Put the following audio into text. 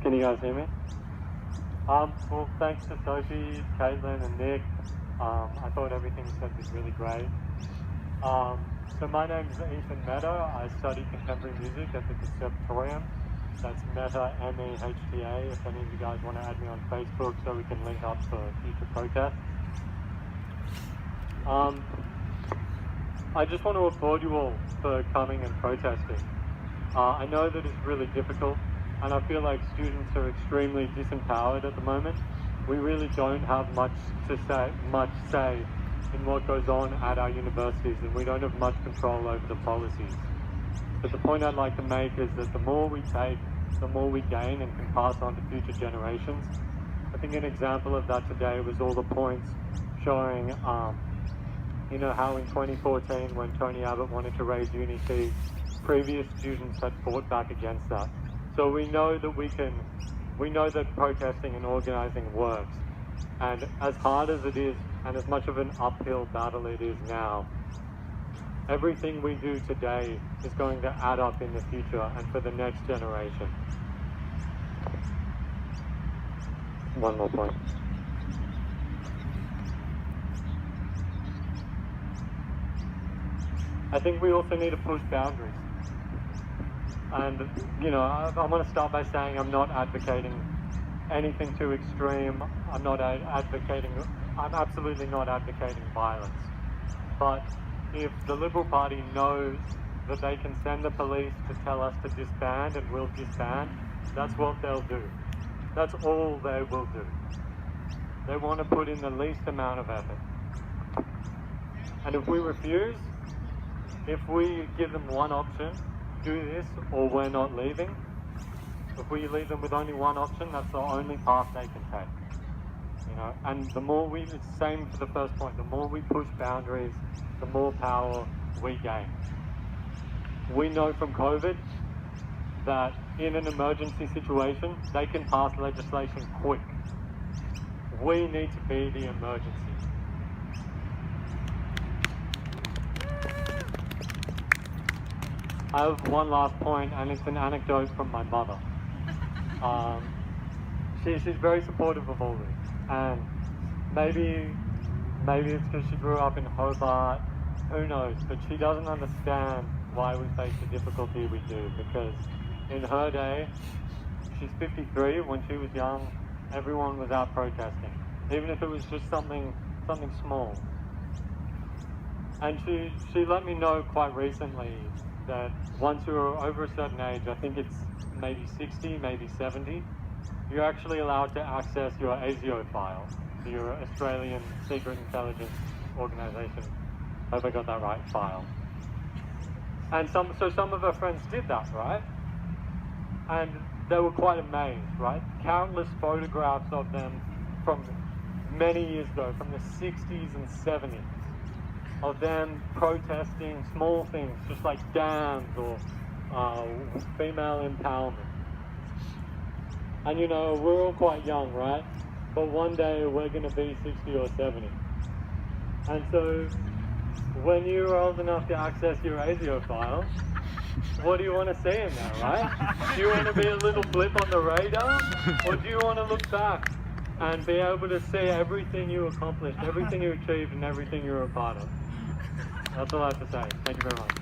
Can you guys hear me? Well, thanks to Sophie, Caitlin, and Nick. I thought everything you said was really great. So my name is Ethan Mehta. I study contemporary music at the Conservatorium. That's Mehta, M-E-H-T-A, if any of you guys want to add me on Facebook so we can link up for future protests. I just want to applaud you all for coming and protesting. I know that it's really difficult, and I feel like students are extremely disempowered at the moment. We really don't have much say in what goes on at our universities, and we don't have much control over the policies. But the point I'd like to make is that the more we take, the more we gain and can pass on to future generations. I think an example of that today was all the points showing, you know, how in 2014 when Tony Abbott wanted to raise uni fees, previous students had fought back against that. So we know that protesting and organizing works. And as hard as it is, and as much of an uphill battle it is now, everything we do today is going to add up in the future and for the next generation. One more point. I think we also need to push boundaries. And, you know, I want to start by saying I'm not advocating anything too extreme. I'm absolutely not advocating violence. But if the Liberal Party knows that they can send the police to tell us to disband and we'll disband, that's what they'll do. That's all they will do. They want to put in the least amount of effort. And if we refuse, if we give them one option, do this or we're not leaving, if we leave them with only one option, that's the only path they can take. You know, and the more it's same for the first point, the more we push boundaries, the more power we gain. We know from COVID that in an emergency situation, they can pass legislation quick. We need to be the emergency. I have one last point, and it's an anecdote from my mother. She's very supportive of all this, and maybe it's because she grew up in Hobart, who knows, but she doesn't understand why we face the difficulty we do, because in her day, she's 53, when she was young, everyone was out protesting, even if it was just something small. And she let me know quite recently that once you're over a certain age, I think it's maybe 60, maybe 70, you're actually allowed to access your ASIO file, your Australian Secret Intelligence Organization, hope I got that right, file. And some of her friends did that, right? And they were quite amazed, right? Countless photographs of them from many years ago, from the 60s and 70s, of them protesting small things, just like dams or female empowerment. And you know, we're all quite young, right? But one day we're going to be 60 or 70. And so, when you're old enough to access your ASIO file, what do you want to see in there, right? Do you want to be a little blip on the radar? Or do you want to look back and be able to see everything you accomplished, everything you achieved, and everything you were a part of? That's all I have to say. Thank you very much.